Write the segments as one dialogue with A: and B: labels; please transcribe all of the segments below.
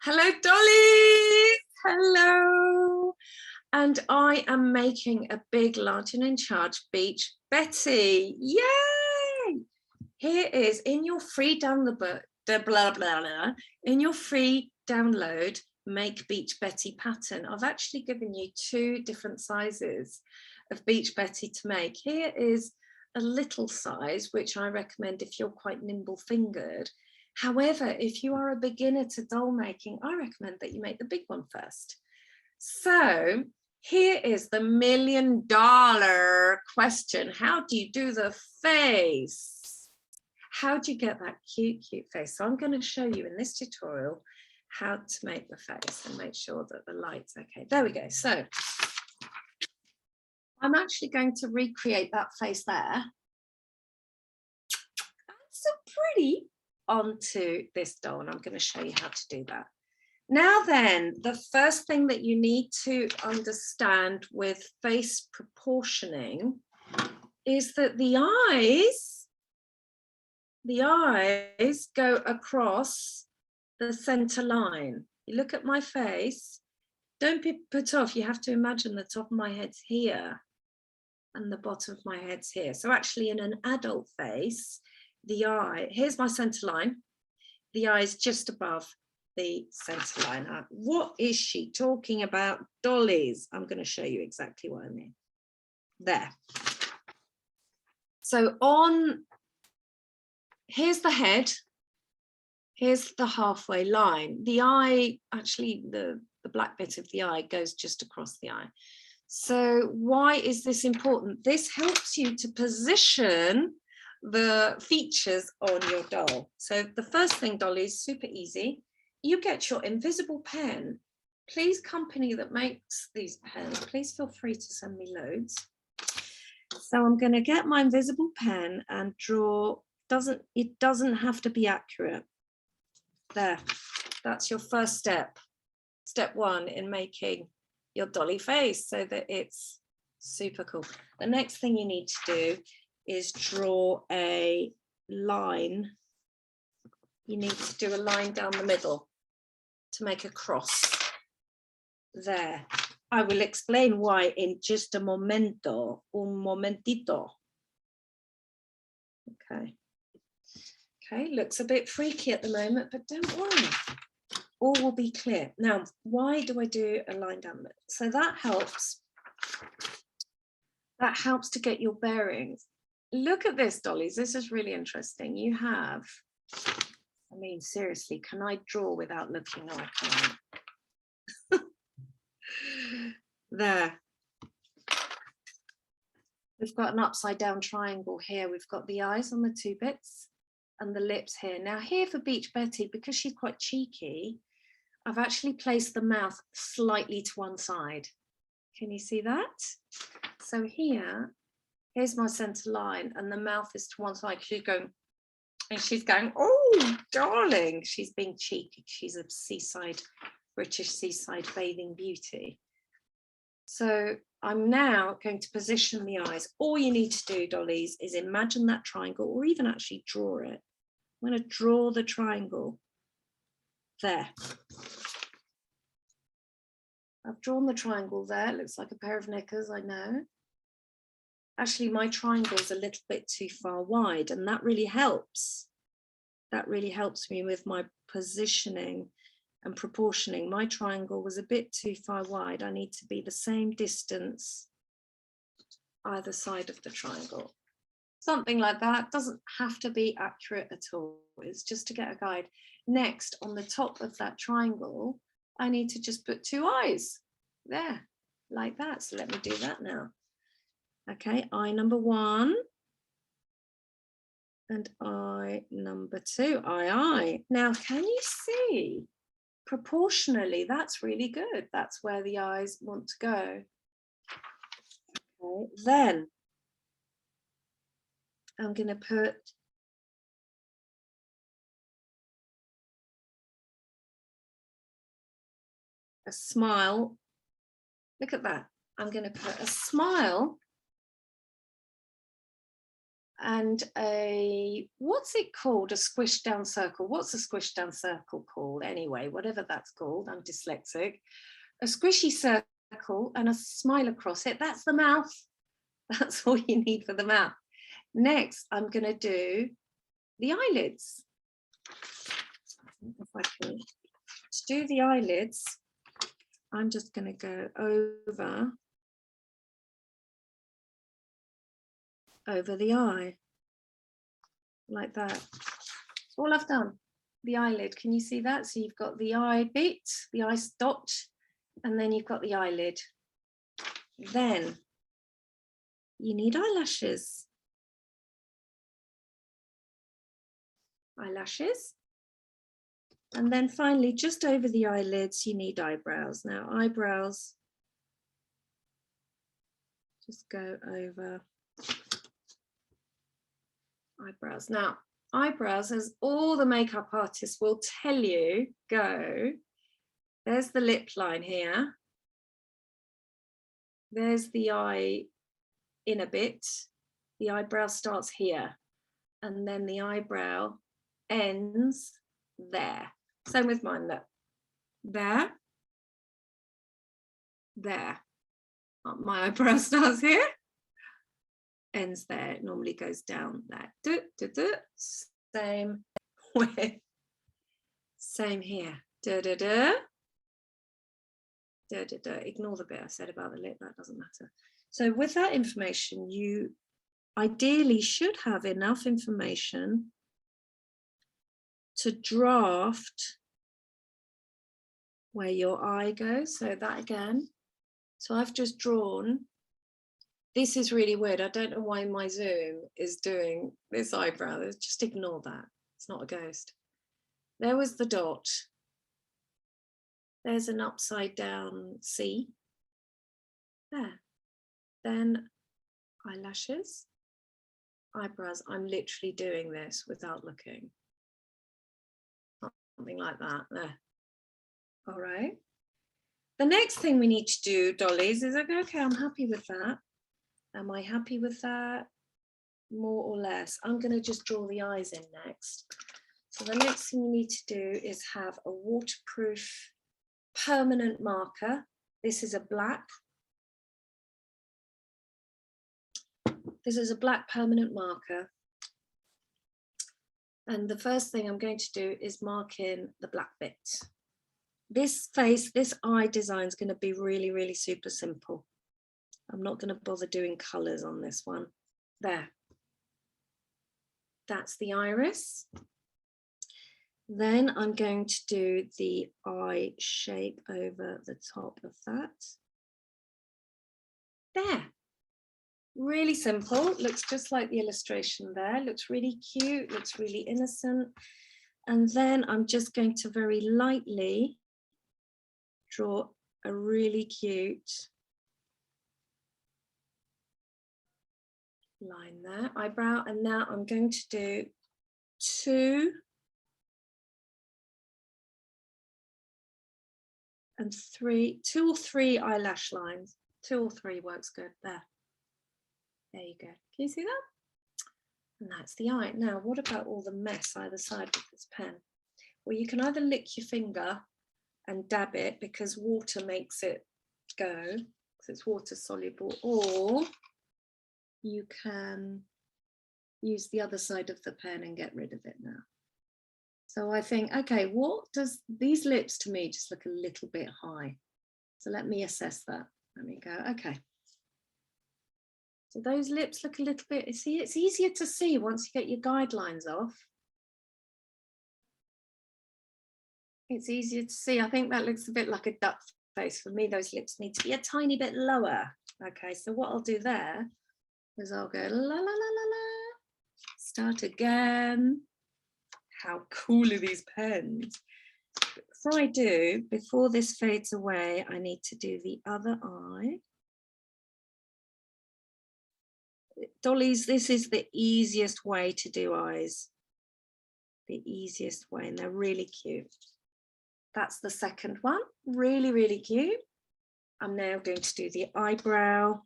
A: Hello, dollies. Hello. And I am making a big, large and in charge beach Betty. Yay! Here is in your free download, in your free download, Make Beach Betty pattern. I've actually given you 2 different sizes of Beach Betty to make. Here is a little size, which I recommend if you're quite nimble fingered. However, if you are a beginner to doll making, I recommend that you make the big one first. So here is the $1 million question. How do you do the face? How do you get that cute, cute face? So I'm going to show you in this tutorial how to make the face and make sure that the light's okay. There we go. So I'm actually going to recreate that face there. That's so pretty. Onto this doll, and I'm going to show you how to do that. Now then, the first thing that you need to understand with face proportioning is that the eyes go across the center line. You look at my face, don't be put off. You have to imagine the top of my head's here and the bottom of my head's here. So actually in an adult face, the eye, here's my center line, the eye is just above the center line. What is she talking about, dollies? I'm going to show you exactly what I mean. There. So here's the head, here's the halfway line. The eye, actually the black bit of the eye goes just across the eye. So why is this important? This helps you to position the features on your doll. So the first thing, dollies, super easy. You get your invisible pen. Please, company that makes these pens, please feel free to send me loads. So I'm going to get my invisible pen and draw. It doesn't have to be accurate. There, that's your first step. Step 1 in making your dolly face so that it's super cool. The next thing you need to do is draw a line. You need to do a line down the middle to make a cross. There. I will explain why in just a momento, un momentito. Okay. Okay, looks a bit freaky at the moment, but don't worry. All will be clear. Now, why do I do a line down the middle? So that helps. That helps to get your bearings. Look at this, dollies. This is really interesting. You have, I mean, seriously, can I draw without looking? No, I can't. There. We've got an upside down triangle here. We've got the eyes on the 2 bits and the lips here. Now here for Beach Betty, because she's quite cheeky, I've actually placed the mouth slightly to one side. Can you see that? So here's my center line and the mouth is to one side. She's going, oh, darling. She's being cheeky. She's a British seaside bathing beauty. So I'm now going to position the eyes. All you need to do, dollies, is imagine that triangle or even actually draw it. I'm going to draw the triangle. There. I've drawn the triangle there. It looks like a pair of knickers, I know. Actually, my triangle is a little bit too far wide, and that really helps. That really helps me with my positioning and proportioning. My triangle was a bit too far wide. I need to be the same distance either side of the triangle. Something like that. Doesn't have to be accurate at all. It's just to get a guide. Next, on the top of that triangle, I need to just put 2 eyes there, like that. So let me do that now. Okay, eye number 1 and eye number 2, eye. Now, can you see? Proportionally, that's really good. That's where the eyes want to go. Okay, then I'm going to put a smile. Look at that. I'm going to put a smile and a, what's it called? A squish down circle. What's a squish down circle called? Anyway, whatever that's called, I'm dyslexic. A squishy circle and a smile across it. That's the mouth. That's all you need for the mouth. Next, I'm going to do the eyelids. If I can do the eyelids, I'm just going to go over the eye, like that. That's all I've done. The eyelid, can you see that? So you've got the eye bit, the eye dot, and then you've got the eyelid. Then you need eyelashes. Eyelashes. And then finally, just over the eyelids, you need eyebrows. Now, eyebrows, just go over eyebrows. Now, eyebrows, as all the makeup artists will tell you, there's the lip line here. There's the eye inner bit. The eyebrow starts here. And then the eyebrow ends there. Same with mine, look. There. My eyebrow starts here. Ends there. It normally goes down there. Same with, same here. Ignore the bit I said about the lip, that doesn't matter. So with that information, you ideally should have enough information to draft where your eye goes. So that again. So I've just drawn. This is really weird. I don't know why my Zoom is doing this eyebrow. Just ignore that. It's not a ghost. There was the dot. There's an upside down C. There. Then eyelashes, eyebrows. I'm literally doing this without looking. Something like that. There. All right. The next thing we need to do, dollies, is okay, I'm happy with that. Am I happy with that? More or less. I'm going to just draw the eyes in next. So the next thing you need to do is have a waterproof permanent marker. This is a black. This is a black permanent marker. And the first thing I'm going to do is mark in the black bit. This face, this eye design is going to be really, really super simple. I'm not going to bother doing colours on this one. There. That's the iris. Then I'm going to do the eye shape over the top of that. There. Really simple. Looks just like the illustration there. Looks really cute. Looks really innocent. And then I'm just going to very lightly draw a really cute line there, eyebrow. And now I'm going to do two or three eyelash lines. 2 or 3 works good. There you go. Can you see that? And that's the eye. Now, what about all the mess either side with this pen? Well, you can either lick your finger and dab it because water makes it go, because it's water soluble, or you can use the other side of the pen and get rid of it now. So I think, okay, what does these lips to me just look a little bit high? So let me assess that. Let me go, okay. So those lips look a little bit, see, it's easier to see once you get your guidelines off. It's easier to see. I think that looks a bit like a duck face. For me, those lips need to be a tiny bit lower. Okay, so what I'll do there is I'll go la la la la la. Start again. How cool are these pens? Before I do, before this fades away, I need to do the other eye. Dollies, this is the easiest way to do eyes. The easiest way, and they're really cute. That's the second one, really, really cute. I'm now going to do the eyebrow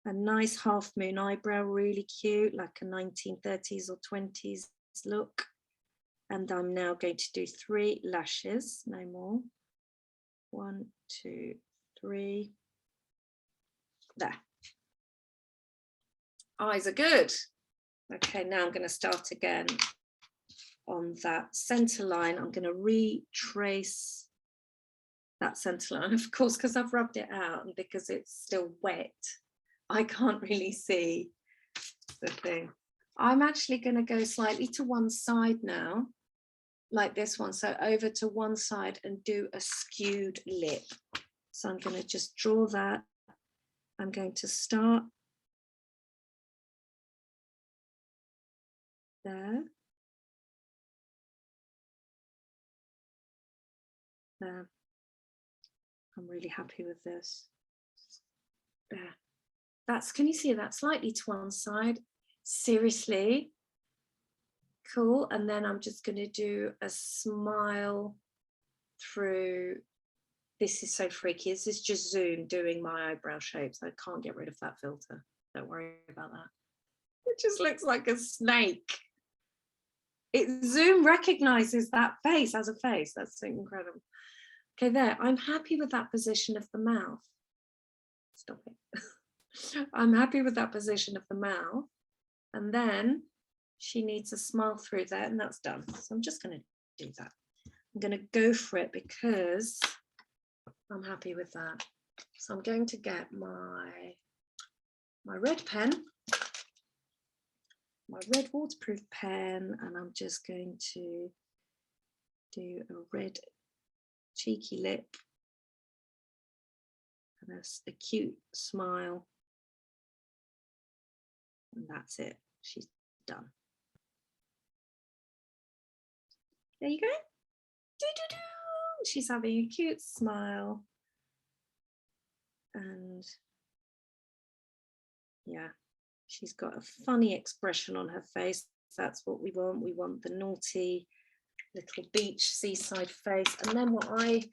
A: a nice half moon eyebrow, really cute, like a 1930s or 20s look. And I'm now going to do 3 lashes, no more. 1, 2, 3. There. Eyes are good. Okay, now I'm going to start again on that center line. I'm going to retrace that center line, of course, because I've rubbed it out and because it's still wet, I can't really see the thing. I'm actually going to go slightly to one side now, like this one. So over to one side and do a skewed lip. So I'm going to just draw that. I'm going to start there. There. I'm really happy with this. There. That's, can you see that slightly to one side? Seriously. Cool. And then I'm just going to do a smile through. This is so freaky. This is just Zoom doing my eyebrow shapes. I can't get rid of that filter. Don't worry about that. It just looks like a snake. Zoom recognizes that face as a face. That's so incredible. Okay, there. I'm happy with that position of the mouth. Stop it. I'm happy with that position of the mouth. And then she needs a smile through there, and that's done. So I'm just going to do that. I'm going to go for it because I'm happy with that. So I'm going to get my red pen, my red waterproof pen, and I'm just going to do a red cheeky lip and a cute smile. And that's it. She's done. There you go. Doo-doo-doo. She's having a cute smile. And yeah, she's got a funny expression on her face. That's what we want. We want the naughty little beach seaside face. And then what I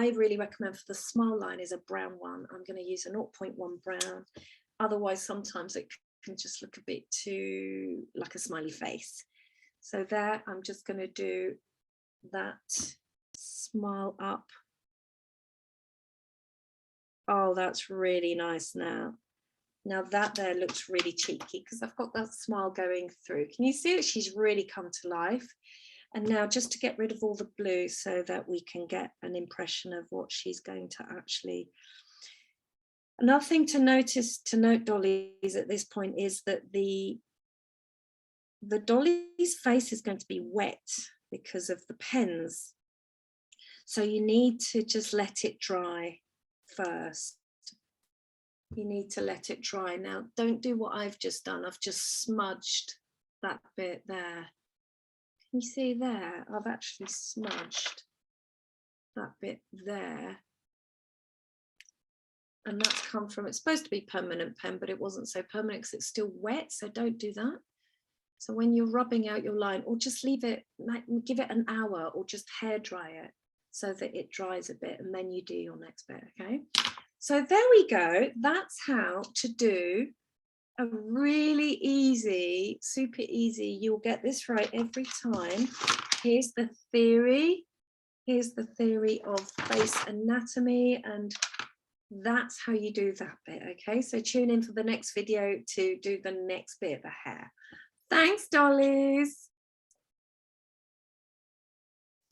A: really recommend for the smile line is a brown one. I'm going to use a 0.1 brown. Otherwise, sometimes it can just look a bit too like a smiley face. So there, I'm just going to do that smile up. Oh, that's really nice now. Now that there looks really cheeky because I've got that smile going through. Can you see it? She's really come to life. And now just to get rid of all the blue so that we can get an impression of what she's going to actually. Another thing to note dollies at this point is that the dolly's face is going to be wet because of the pens. So you need to just let it dry first. You need to let it dry. Now, don't do what I've just done. I've just smudged that bit there. Can you see there? I've actually smudged that bit there. And that's come from, it's supposed to be permanent pen, but it wasn't so permanent because it's still wet. So don't do that. So when you're rubbing out your line, or just leave it, give it an hour or just hair dry it so that it dries a bit and then you do your next bit, okay? So there we go. That's how to do a really easy, super easy. You'll get this right every time. Here's the theory. Here's the theory of face anatomy, and that's how you do that bit, okay? So tune in for the next video to do the next bit of the hair. Thanks, dollies.